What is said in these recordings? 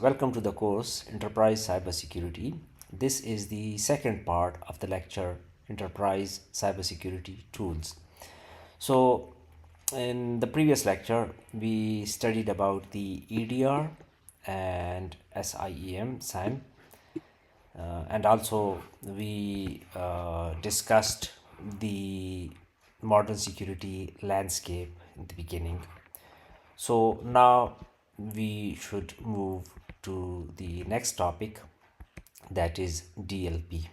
welcome to the course Enterprise Cybersecurity. This is the second part of the lecture Enterprise Cybersecurity Tools. So, in the previous lecture, we studied about the EDR and SIEM, and also we discussed the modern security landscape in the beginning. So now we should move to the next topic, that is DLP.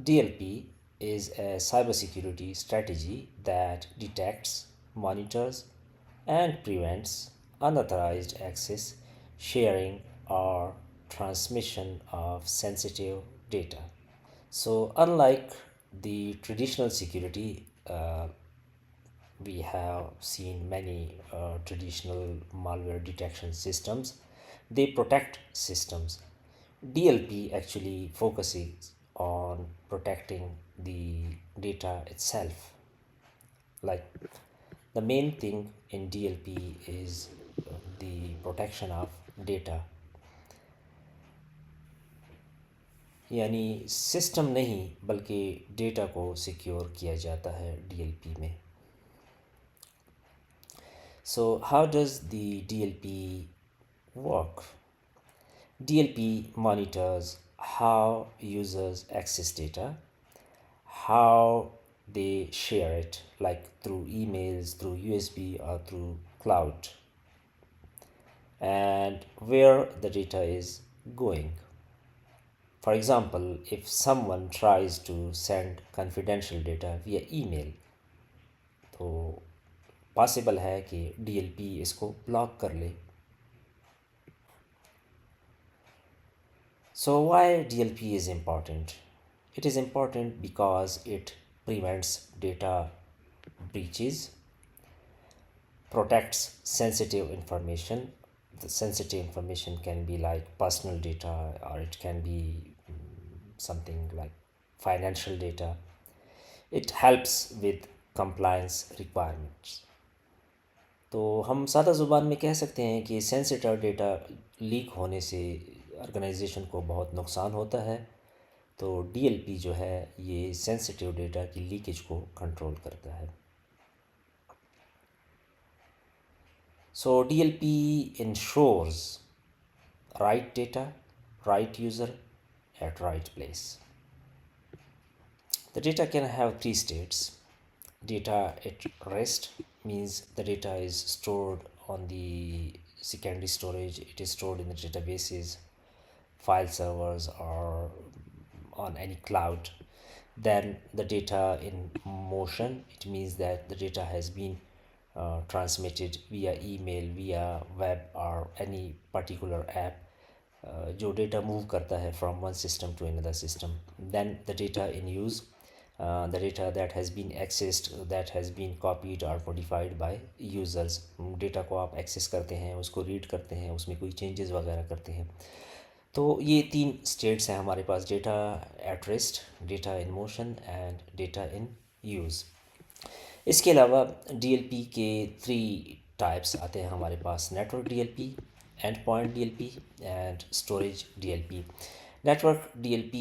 DLP is a cybersecurity strategy that detects, monitors, and prevents unauthorized access, sharing, or transmission of sensitive data. So, unlike the traditional security, we have seen many traditional malware detection systems. They protect systems. DLP actually focuses on protecting the data itself. Like, the main thing in DLP is the protection of data. यानी system नहीं बल्कि data को secure किया जाता है DLP में. So how does the DLP work? DLP monitors how users access data, how they share it, like through emails, through USB, or through cloud, and where the data is going. For example, if someone tries to send confidential data via email, तो possible है कि DLP इसको block कर ले. So why DLP is important? It is important because it prevents data breaches, protects sensitive information. The sensitive information can be like personal data, or it can be something like financial data. It helps with compliance requirements. तो हम सादा ज़ुबान में कह सकते हैं कि sensitive data leak होने से ऑर्गेनाइजेशन को बहुत नुकसान होता है. तो DLP जो है ये सेंसिटिव डेटा की लीकेज को कंट्रोल करता है. So DLP ensures right data, right user at right place. The data can have three states. Data at rest means the data is stored on the secondary storage. It is stored in the databases, file servers, or on any cloud. Then the data in motion, it means that the data has been transmitted via email, via web, or any particular app. जो data move करता है from one system to another system. Then the data in use, the data that has been accessed, that has been copied or modified by users. Data को आप access करते हैं, उसको read करते हैं, उसमें कोई चेंजेस वगैरह करते हैं. तो ये तीन स्टेट्स हैं हमारे पास: data at rest, data in motion, and data in use. इसके अलावा DLP के 3 टाइप्स आते हैं हमारे पास: network DLP, endpoint DLP, एंड storage DLP. Network DLP,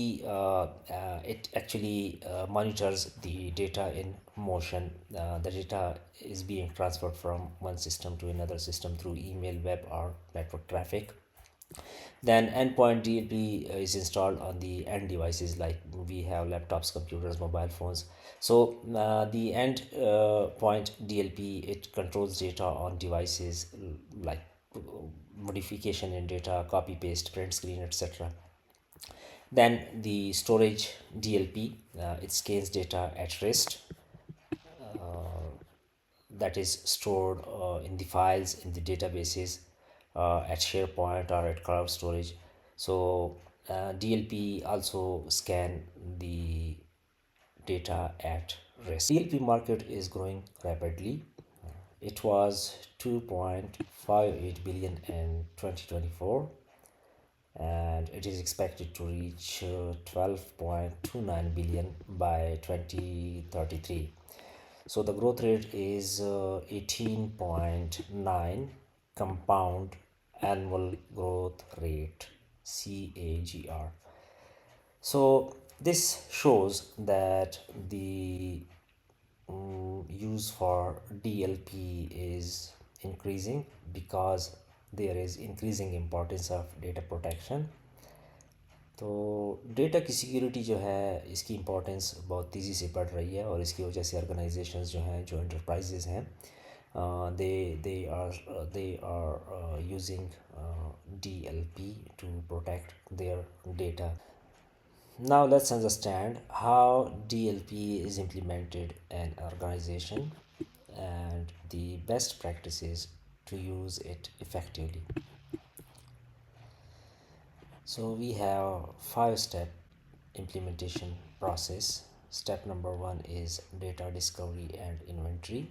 it actually monitors the data in motion. The data is being transferred from one system to another system through email, web, or network traffic. Then endpoint DLP is installed on the end devices, like we have laptops, computers, mobile phones. So the end point DLP, it controls data on devices, like modification in data, copy, paste, print screen, etc. Then the storage DLP, it scans data at rest, that is stored in the files in the databases, at SharePoint or at cloud storage. So DLP also scan the data at rest. DLP market is growing rapidly. It was 2.58 billion in 2024, and it is expected to reach 12.29 billion by 2033. So the growth rate is 18.9 compound annual growth rate, CAGR. So this shows that the use for DLP is increasing because there is increasing importance of data protection. तो data की security जो है इसकी importance बहुत तेज़ी से बढ़ रही है और इसकी वजह से ऑर्गेनाइजेशंस जो हैं जो एंटरप्राइजेज़ हैं they they are using DLP to protect their data. Now let's understand how DLP is implemented in an organization and the best practices to use it effectively. So we have 5-step implementation process. Step number 1 is data discovery and inventory.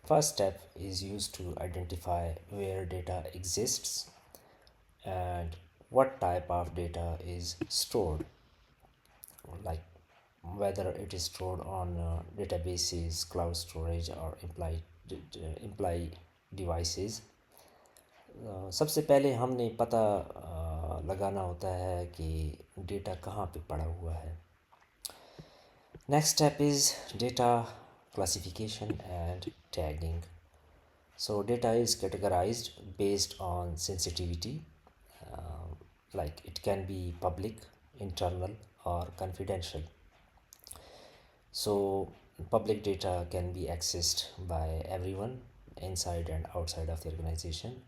First step is used to identify where data exists and what type of data is stored, like whether it is stored on databases, cloud storage, or employee devices. सबसे पहले हमने पता लगाना होता है कि data कहाँ पे पड़ा हुआ है. Next step is data classification and tagging. So data is categorized based on sensitivity, like it can be public, internal, or confidential. So public data can be accessed by everyone inside and outside of the organization.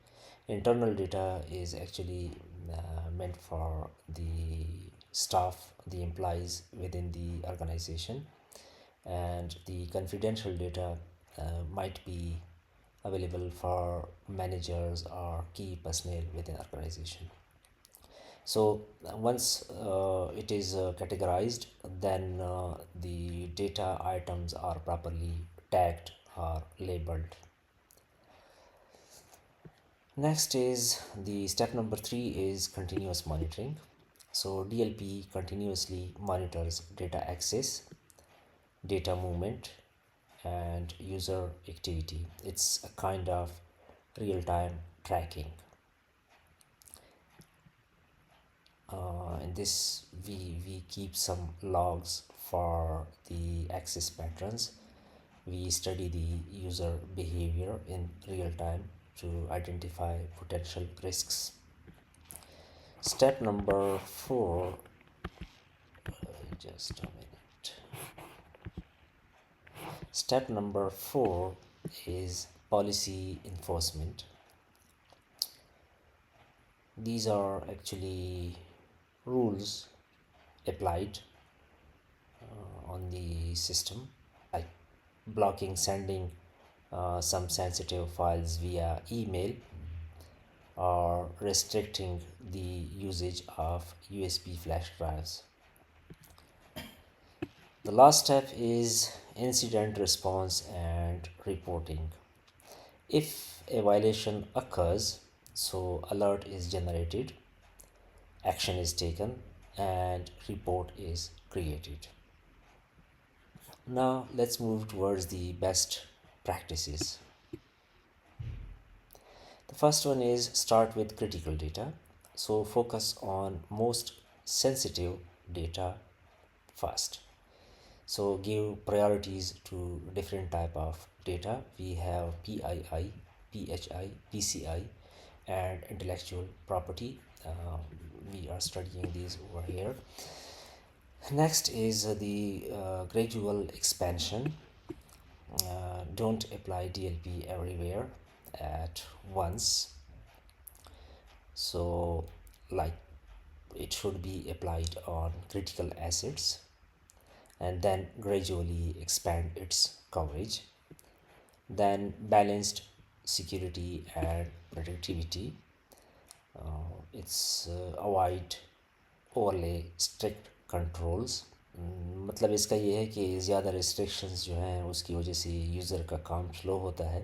Internal data is actually meant for the staff, the employees within the organization, and the confidential data might be available for managers or key personnel within organization. So once it is categorized, then the data items are properly tagged or labeled. Next is the step number 3 is continuous monitoring. So DLP continuously monitors data access, data movement, and user activity. It's a kind of real-time tracking. In this we keep some logs for the access patterns. We study the user behavior in real time to identify potential risks. Step number 4, just a minute. Step number 4 is policy enforcement. These are actually rules applied on the system, like blocking sending some sensitive files via email or restricting the usage of USB flash drives. The last step is incident response and reporting. If a violation occurs, so alert is generated, action is taken, and report is created. Now let's move towards the best practices. The first one is start with critical data. So focus on most sensitive data first. So give priorities to different type of data. We have PII, PHI, PCI, and intellectual property. We are studying these over here. Next is the gradual expansion. Don't apply DLP everywhere at once. So, like, it should be applied on critical assets and then gradually expand its coverage. Then balanced security and productivity. It's avoid overlay strict controls. मतलब इसका ये है कि ज़्यादा restrictions जो हैं उसकी वजह से यूज़र का काम स्लो होता है,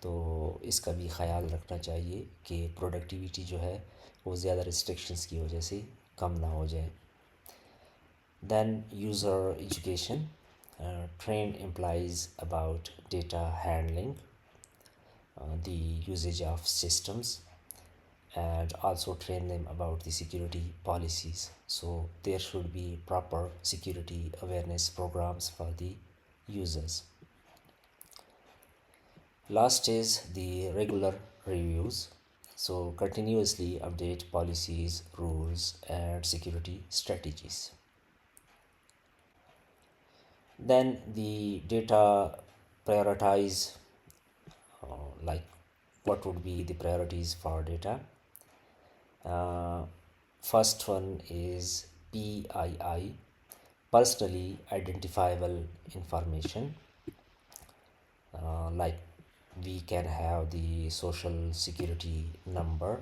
तो इसका भी ख्याल रखना चाहिए कि प्रोडक्टिविटी जो है वो ज़्यादा रिस्ट्रिक्शंस की वजह से कम ना हो जाए. Then user education. Train implies about data handling, the usage of systems, and also train them about the security policies. So there should be proper security awareness programs for the users. Last is the regular reviews. So continuously update policies, rules, and security strategies. Then the data prioritize, like what would be the priorities for data. Uh, First one is PII, personally identifiable information. Like we can have the social security number.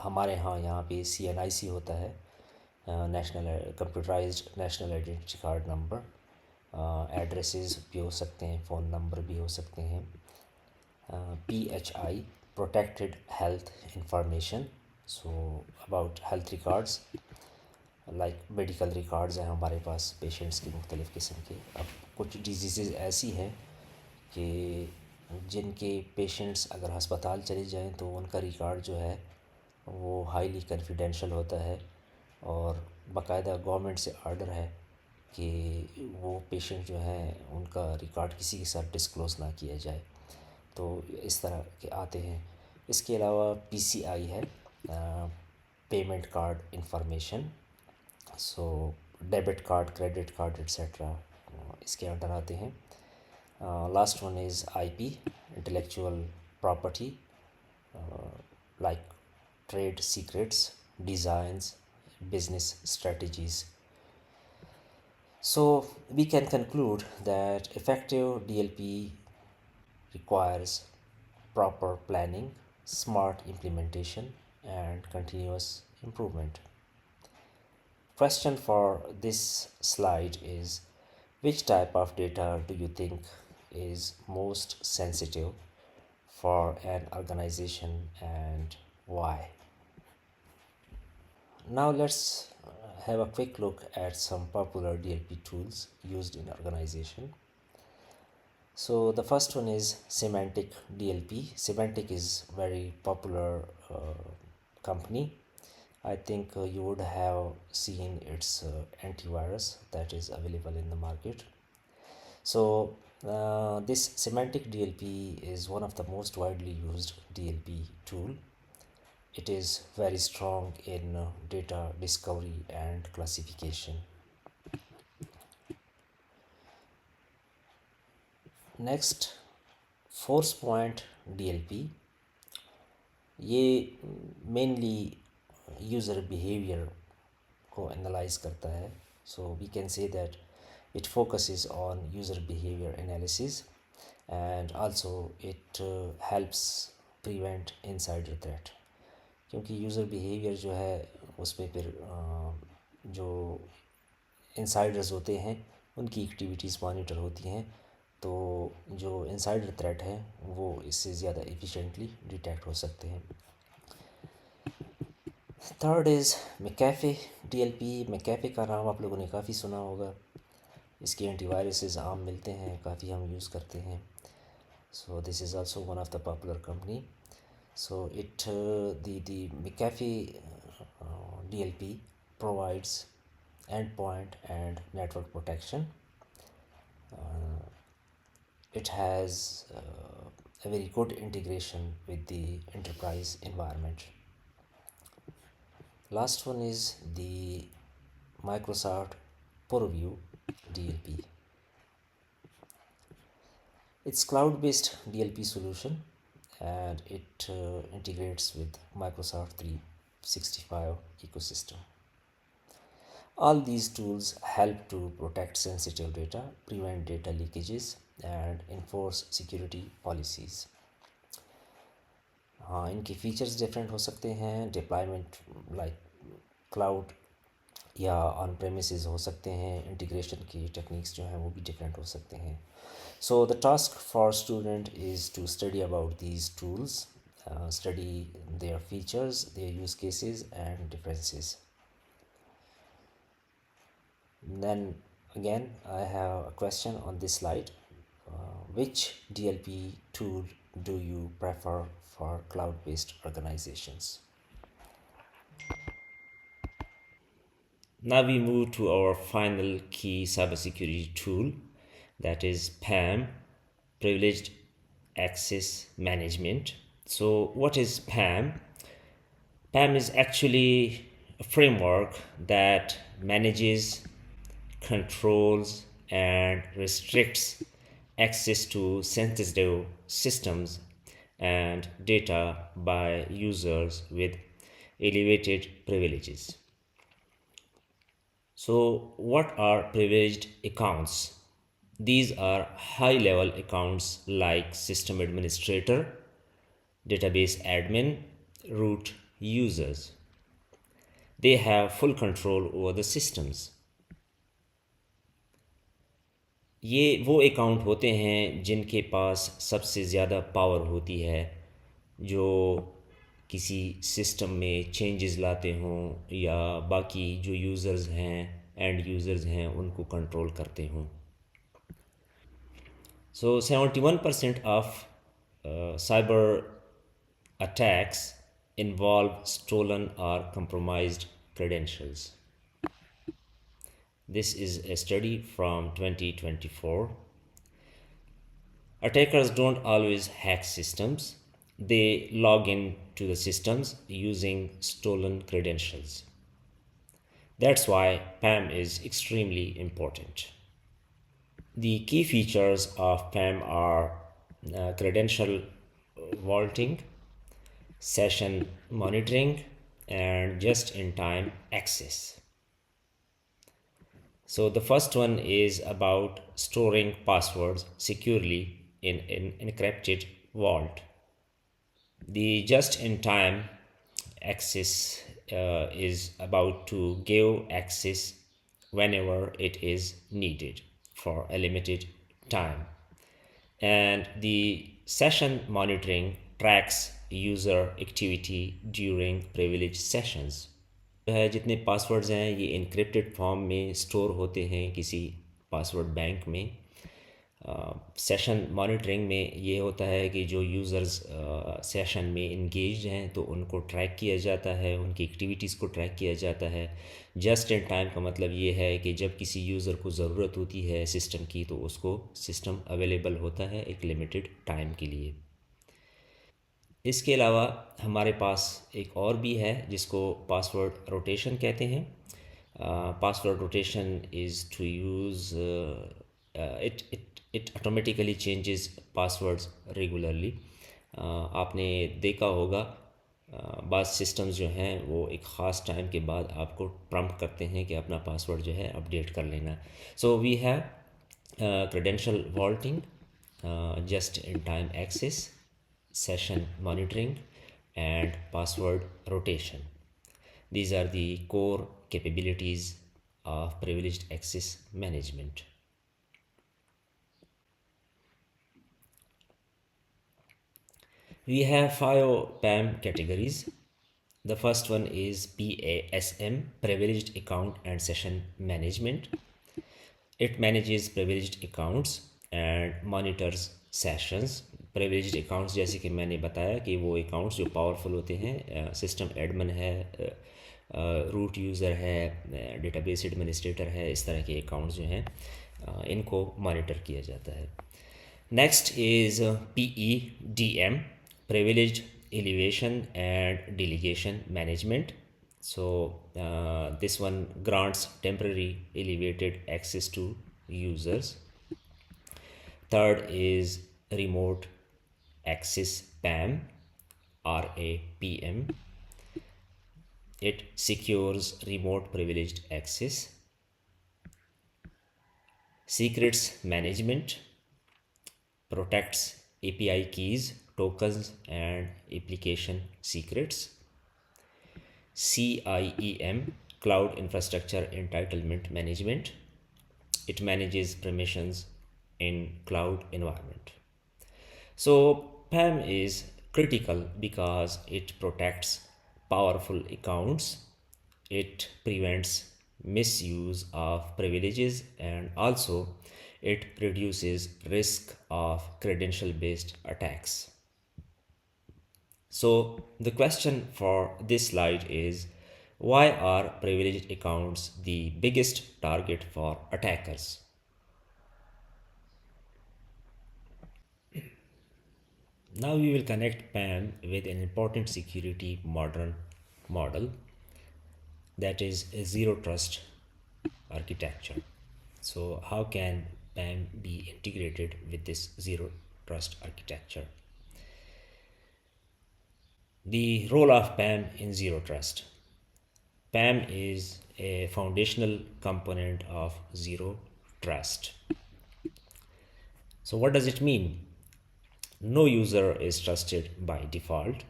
हमारे यहाँ पे CNIC होता है, national computerised national identity card number. Addresses भी हो सकते हैं, phone number भी हो सकते हैं। PHI, protected health information, so about health records, like medical records हैं हमारे पास पेशेंट्स की मुख्तलिफ़ किस्म के। अब कुछ डिजीज़ ऐसी हैं कि जिनके पेशेंट्स अगर हस्पताल चले जाएं तो उनका रिकॉर्ड जो है वो हाईली कॉन्फिडेंशियल होता है, और बाकायदा गवर्नमेंट से आर्डर है कि वो पेशेंट जो हैं उनका रिकॉर्ड किसी के साथ डिस्क्लोज़ ना किया जाए। तो इस तरह के आते हैं। इसके अलावा PCI है, payment card information, so debit card, credit card etcetera इसके अंडर आते हैं। Last one is IP, intellectual property, like trade secrets, designs, business strategies. So we can conclude that effective DLP requires proper planning, smart implementation, and continuous improvement. Question for this slide is, which type of data do you think is most sensitive for an organization and why? Now let's have a quick look at some popular DLP tools used in organization. So the first one is Semantic DLP. Semantic is very popular company. I think you would have seen its antivirus that is available in the market. So this Semantic DLP is one of the most widely used DLP tool. It is very strong in data discovery and classification. Next, force point DLP. ये mainly user behaviour को analyse करता है. So we can say that it focuses on user behavior analysis, and also it helps prevent insider threat. क्योंकि user behaviour जो है उसमें फिर जो इंसाइडर्स होते हैं उनकी एक्टिविटीज़ मॉनिटर होती हैं, तो जो इंसाइडर थ्रेट है वो इससे ज़्यादा एफिशिएंटली डिटेक्ट हो सकते हैं. Third is McAfee DLP. McAfee का नाम आप लोगों ने काफ़ी सुना होगा. इसके एंटीवायरसेस आम मिलते हैं, काफ़ी हम यूज़ करते हैं. So this is also one of the popular company. So the McAfee DLP provides endpoint and network protection. It has a very good integration with the enterprise environment. Last one is the Microsoft Purview DLP. It's cloud-based DLP solution, and it integrates with Microsoft 365 ecosystem. All these tools help to protect sensitive data, prevent data leakages, and enforce security policies. हाँ, इनके features different हो सकते हैं. Deployment like cloud या on premises हो सकते हैं. Integration की टेक्निक्स जो हैं वो भी डिफरेंट हो सकते हैं. So the task for student is to study about these tools, study their features, their use cases and differences. Then Again, I have a question on this slide. Which DLP tool do you prefer for cloud-based organizations? Now we move to our final key cybersecurity tool, that is PAM, Privileged Access Management. So, what is PAM? PAM is actually a framework that manages, controls, and restricts access to sensitive systems and data by users with elevated privileges. So, what are privileged accounts? These are high level accounts like system administrator, database admin, root users. They have full control over the systems. ये वो account होते हैं जिनके पास सबसे ज़्यादा power होती है, जो किसी सिस्टम में चेंजेस लाते हों या बाकी जो यूज़र्स हैं, एंड यूज़र्स हैं, उनको कंट्रोल करते हों. So 71% of cyber attacks involve stolen or compromised credentials. This is a study from 2024. Attackers don't always hack systems. They log in to the systems using stolen credentials. That's why PAM is extremely important. The key features of PAM are credential vaulting, session monitoring, and just in time access. So, the first one is about storing passwords securely in an encrypted vault. The just in time access is about to give access whenever it is needed for a limited time. And the session monitoring tracks user activity during privileged sessions. जितने passwords हैं ये encrypted form में store होते हैं किसी password bank में. Session monitoring में ये होता है कि जो यूज़र्स सेशन में इंगेज हैं तो उनको ट्रैक किया जाता है, उनकी एक्टिविटीज़ को ट्रैक किया जाता है. जस्ट इन टाइम का मतलब ये है कि जब किसी यूज़र को ज़रूरत होती है सिस्टम की तो उसको सिस्टम अवेलेबल होता है एक लिमिटेड टाइम के लिए. इसके अलावा हमारे पास एक और भी है जिसको पासवर्ड रोटेशन कहते हैं. Password rotation is to use it automatically changes passwords regularly. आपने देखा होगा बाज़ सिस्टम्स जो हैं वो एक ख़ास टाइम के बाद आपको प्रम्प्ट करते हैं कि अपना पासवर्ड जो है अपडेट कर लेना. So we have credential vaulting, just in time access, session monitoring, and password rotation. These are the core capabilities of privileged access management. We have 5 PAM categories. The first one is PASM, Privileged Account and Session Management. It manages privileged accounts and monitors sessions. privileged accounts जैसे कि मैंने बताया कि वो accounts जो powerful होते हैं, system admin है, root user है, database administrator है, इस तरह के accounts जो हैं इनको monitor किया जाता है. Next is PEDM, Privileged Elevation and Delegation Management. So this one grants temporary elevated access to users. Third is Remote Access PAM, RAPM. It secures remote privileged access. Secrets management protects API keys, tokens, and application secrets. CIEM, Cloud Infrastructure Entitlement Management. It manages permissions in cloud environment. So PAM is critical because it protects powerful accounts, it prevents misuse of privileges, and also it reduces risk of credential based attacks. So the question for this slide is, why are privileged accounts the biggest target for attackers? Now we will connect PAM with an important security modern model, that is a zero trust architecture. So how can PAM be integrated with this zero trust architecture? The role of PAM in zero trust. PAM is a foundational component of zero trust. So what does it mean? No user is trusted by default.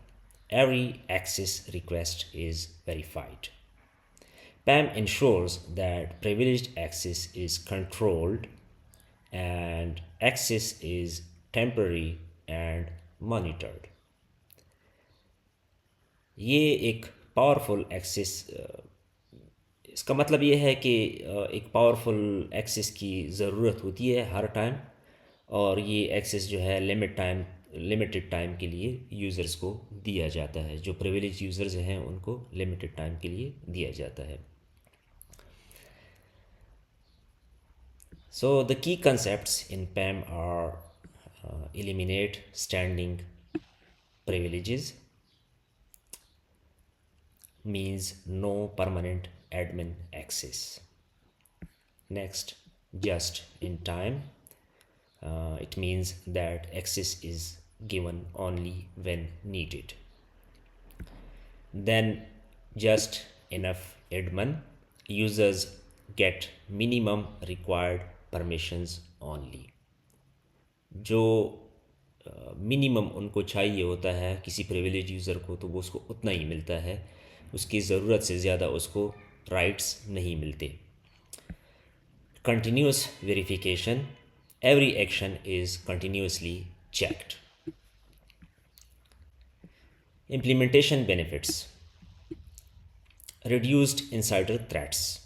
Every access request is verified. PAM ensures that privileged access is controlled and access is temporary and monitored. ये एक powerful access, इसका मतलब ये है कि एक powerful access की ज़रूरत होती है हर टाइम, और ये एक्सेस जो है लिमिटेड टाइम के लिए यूज़र्स को दिया जाता है। जो प्रिविलेज यूज़र्स हैं उनको लिमिटेड टाइम के लिए दिया जाता है। So the key concepts in PAM are eliminate standing privileges, means no permanent admin access. Next, just in time, it means that access is given only when needed. Then, just enough admin, users get minimum required permissions only. जो minimum उनको चाहिए होता है किसी privilege user को, तो वो उसको उतना ही मिलता है, उसकी ज़रूरत से ज़्यादा उसको राइट्स नहीं मिलते। Continuous verification, every action is continuously checked. Implementation benefits, reduced insider threats,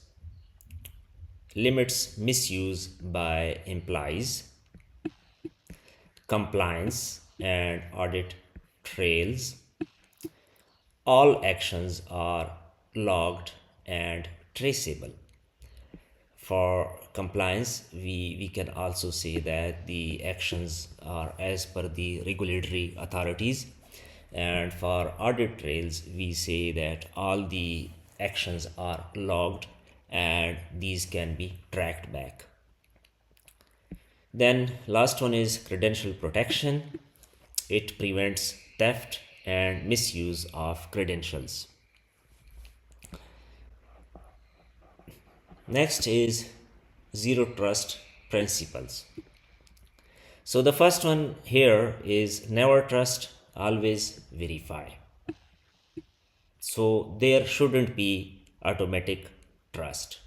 limits misuse by employees, compliance and audit trails. All actions are logged and traceable. For compliance, we can also say that the actions are as per the regulatory authorities, and for audit trails, we say that all the actions are logged and these can be tracked back. Then last one is credential protection. It prevents theft and misuse of credentials. Next is zero trust principles. So the first one here is never trust, always verify. So there shouldn't be automatic trust.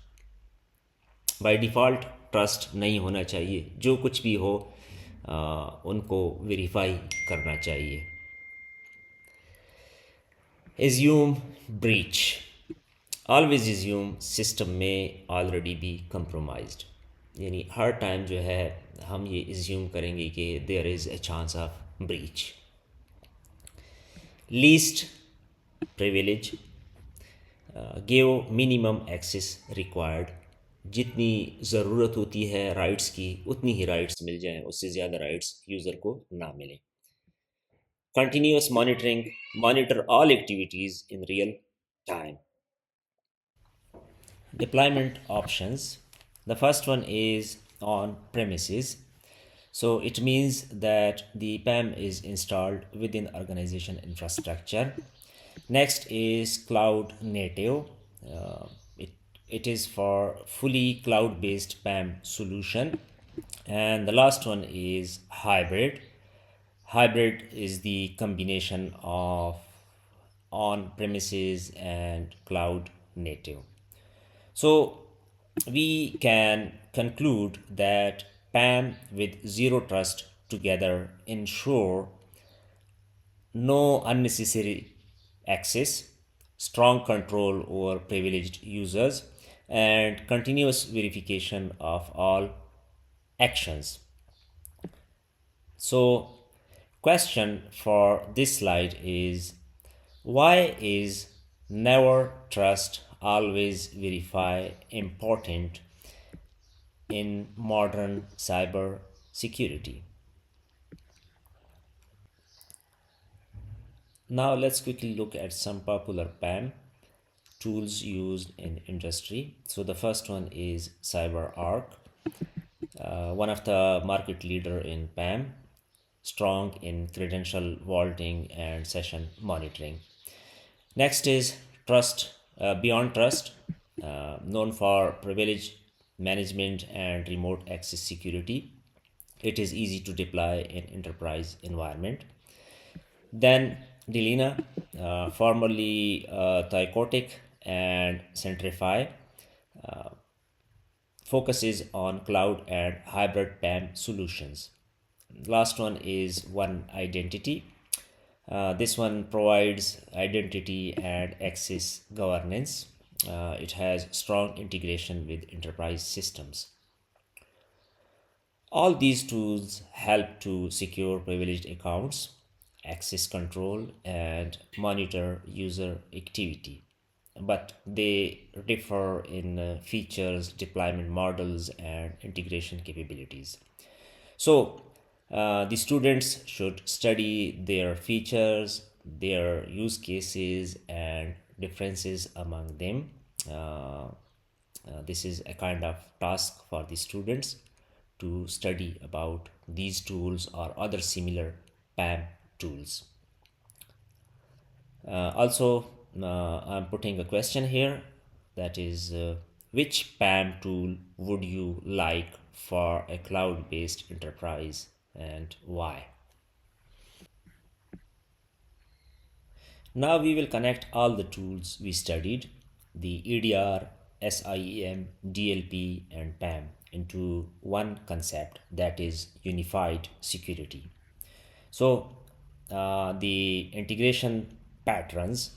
By default trust नहीं होना चाहिए, जो कुछ भी हो उनको verify करना चाहिए। Assume breach, always assume system में ऑलरेडी बी कंप्रोमाइज्ड, यानी हर टाइम जो है हम ये एज्यूम करेंगे कि there is a chance of breach. Least privilege, give minimum access required, जितनी ज़रूरत होती है राइट्स की उतनी ही राइट्स मिल जाएं, उससे ज़्यादा राइट्स यूज़र को ना मिलें। Continuous monitoring, monitor all activities in real time. Deployment options. The first one is on premises. So it means that the PAM is installed within organization infrastructure. Next is cloud native. It is for fully cloud-based PAM solution. And the last one is hybrid. Hybrid is the combination of on premises and cloud native. So we can conclude that PAM with zero trust together ensure no unnecessary access, strong control over privileged users, and continuous verification of all actions. So, question for this slide is, why is never trust always verify important in modern cyber security? Now let's quickly look at some popular PAM tools used in industry. So the first one is CyberArk, one of the market leader in PAM, strong in credential vaulting and session monitoring. Next is Trust, Beyond Trust, known for privilege management and remote access security. It is easy to deploy in enterprise environment. Then Delina, formerly Thycotic and Centrify, focuses on cloud and hybrid PAM solutions. Last one is One Identity. This one provides identity and access governance. It has strong integration with enterprise systems. All these tools help to secure privileged accounts, access control, and monitor user activity. But they differ in features, deployment models, and integration capabilities. So, the students should study their features, their use cases, and differences among them. This is a kind of task for the students to study about these tools or other similar PAM tools. I'm putting a question here, that is, which PAM tool would you like for a cloud based enterprise and why? Now we will connect all the tools we studied, the EDR, SIEM, DLP, and PAM, into one concept, that is unified security. So, the integration patterns,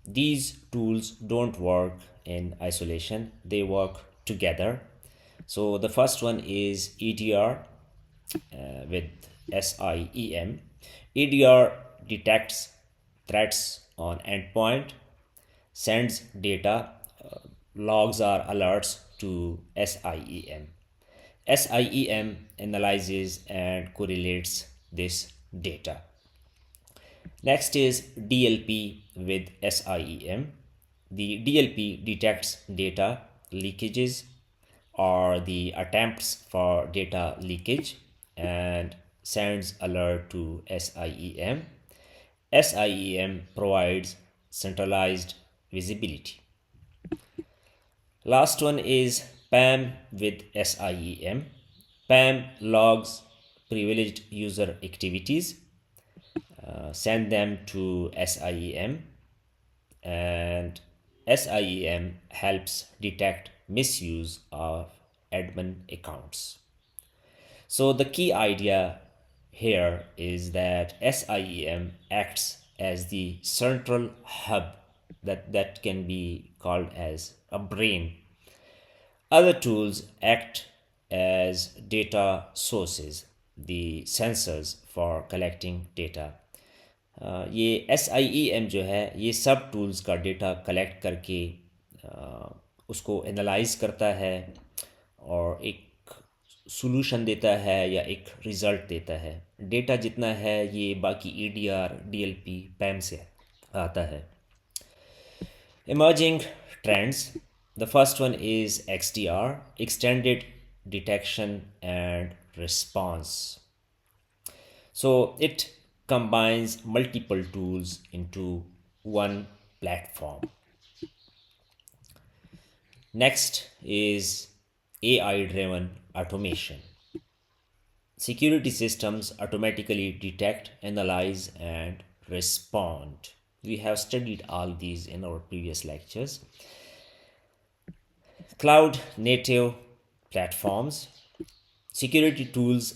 these tools don't work in isolation, they work together. So, the first one is EDR with SIEM. EDR detects threats on endpoint, sends data, logs or alerts to SIEM. SIEM analyzes and correlates this data. Next is DLP with SIEM. The DLP detects data leakages or the attempts for data leakage and sends alert to SIEM. SIEM provides centralized visibility. Last one is PAM with SIEM. PAM logs privileged user activities, send them to SIEM, and SIEM helps detect misuse of admin accounts. So the key idea here is that SIEM acts as the central hub, that can be called as a brain. Other tools act as data sources, the sensors for collecting data. ये S I E M जो है ये सब tools का data collect करके उसको analyse करता है और एक सॉल्यूशन देता है या एक रिज़ल्ट देता है. डेटा जितना है ये बाकी E D R D L P PAM से आता है. Emerging trends. The first one is XDR, extended detection and response. So it combines multiple tools into one platform. Next is AI driven automation. Security systems automatically detect, analyze, and respond. We have studied all these in our previous lectures. Cloud native platforms, security tools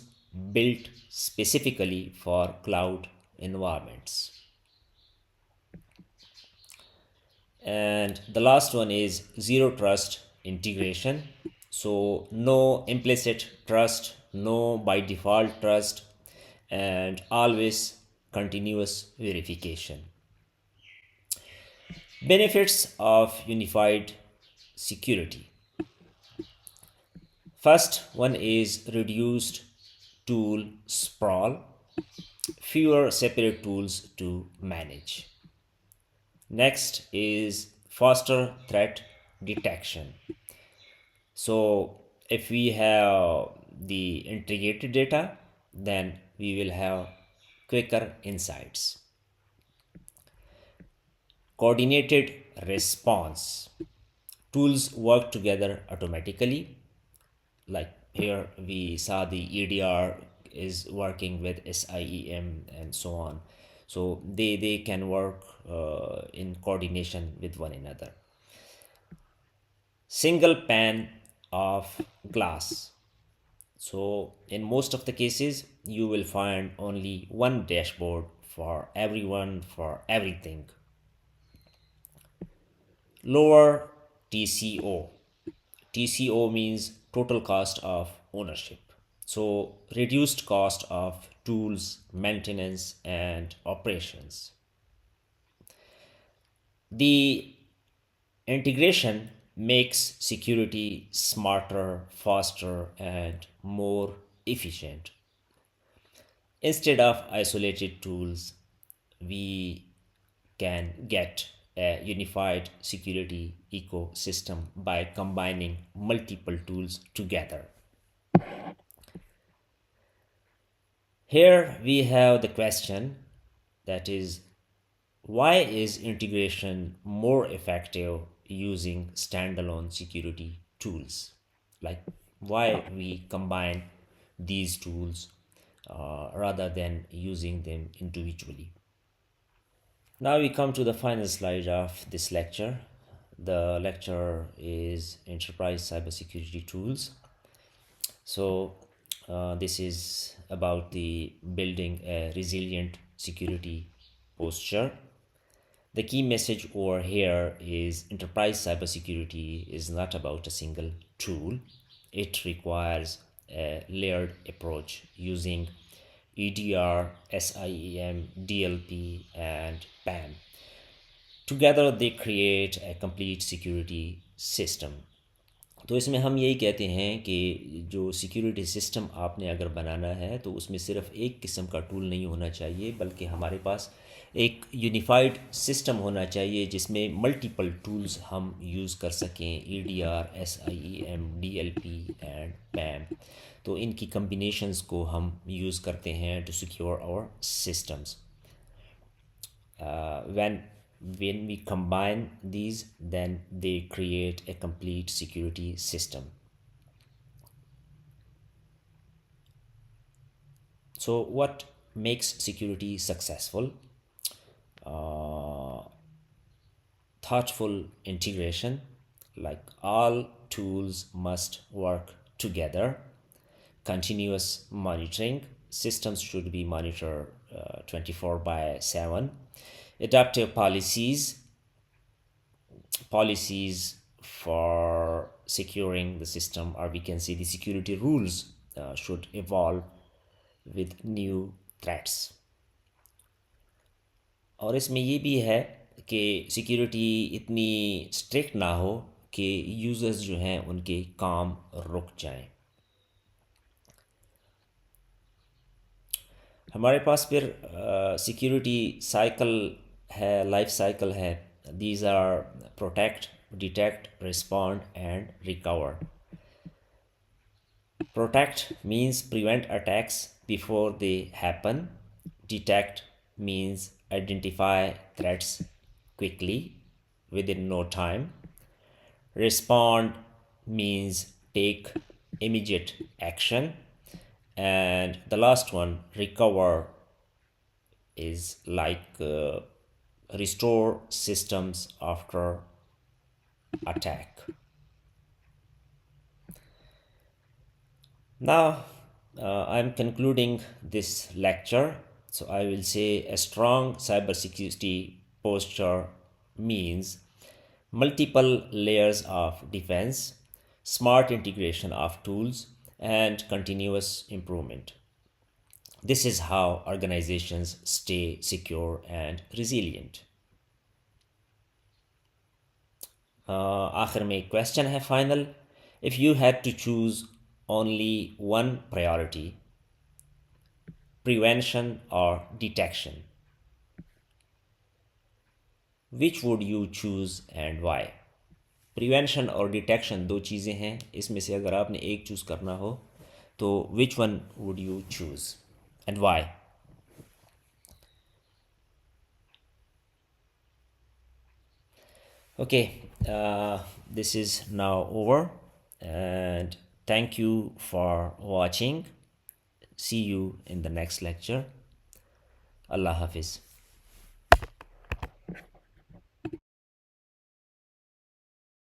built specifically for cloud environments. And the last one is zero trust integration. So no implicit trust, no by default trust, and always continuous verification. Benefits of unified security. First one is reduced tool sprawl, fewer separate tools to manage. Next is faster threat detection. So if we have the integrated data, then we will have quicker insights. Coordinated response. Tools work together automatically. Like here we saw the EDR is working with SIEM and so on. So they can work in coordination with one another. Single pane of glass. So in most of the cases, you will find only one dashboard for everyone, for everything. Lower TCO. TCO means total cost of ownership. So reduced cost of tools, maintenance, and operations. The integration makes security smarter, faster, and more efficient. Instead of isolated tools, we can get a unified security ecosystem by combining multiple tools together. Here we have the question, that is, why is integration more effective using standalone security tools? Like, why we combine these tools rather than using them individually? Now we come to the final slide of this lecture. The lecture is Enterprise Cybersecurity Tools. So this is about the building a resilient security posture. The key message over here is enterprise cybersecurity is not about a single tool. It requires a layered approach using EDR, SIEM, DLP, and PAM. Together they create a complete security system. तो इसमें हम यही कहते हैं कि जो security system आपने अगर बनाना है तो उसमें सिर्फ एक किस्म का टूल नहीं होना चाहिए, बल्कि हमारे पास एक यूनिफाइड सिस्टम होना चाहिए जिसमें मल्टीपल टूल्स हम यूज़ कर सकें, EDR, SIEM, DLP and PAM. तो इनकी कम्बिनेशंस को हम यूज़ करते हैं to secure our systems. When we combine these, then they create a complete security system. So what makes security successful? Thoughtful integration, like all tools must work together. Continuous monitoring, systems should be monitored 24/7. Adaptive policies for securing the system, or we can say the security rules should evolve with new threats. और इसमें ये भी है कि security इतनी strict ना हो कि यूज़र्स जो हैं उनके काम रुक जाएं. हमारे पास फिर सिक्योरिटी साइकिल है, लाइफ साइकिल है. These are protect, detect, respond, and recover. Protect means prevent attacks before they happen. Detect means identify threats quickly within no time. Respond means take immediate action. And the last one, recover, is like restore systems after attack. Now I'm concluding this lecture. So I will say a strong cybersecurity posture means multiple layers of defense, smart integration of tools, and continuous improvement. This is how organizations stay secure and resilient. आखिर में एक question है final. If you had to choose only one priority, prevention और detection, which would you choose and why? Prevention और detection दो चीज़ें हैं, इसमें से अगर आपने एक चूज़ करना हो तो which one would you choose and why? Okay, this is now over, and thank you for watching. See you in the next lecture. Allah Hafiz.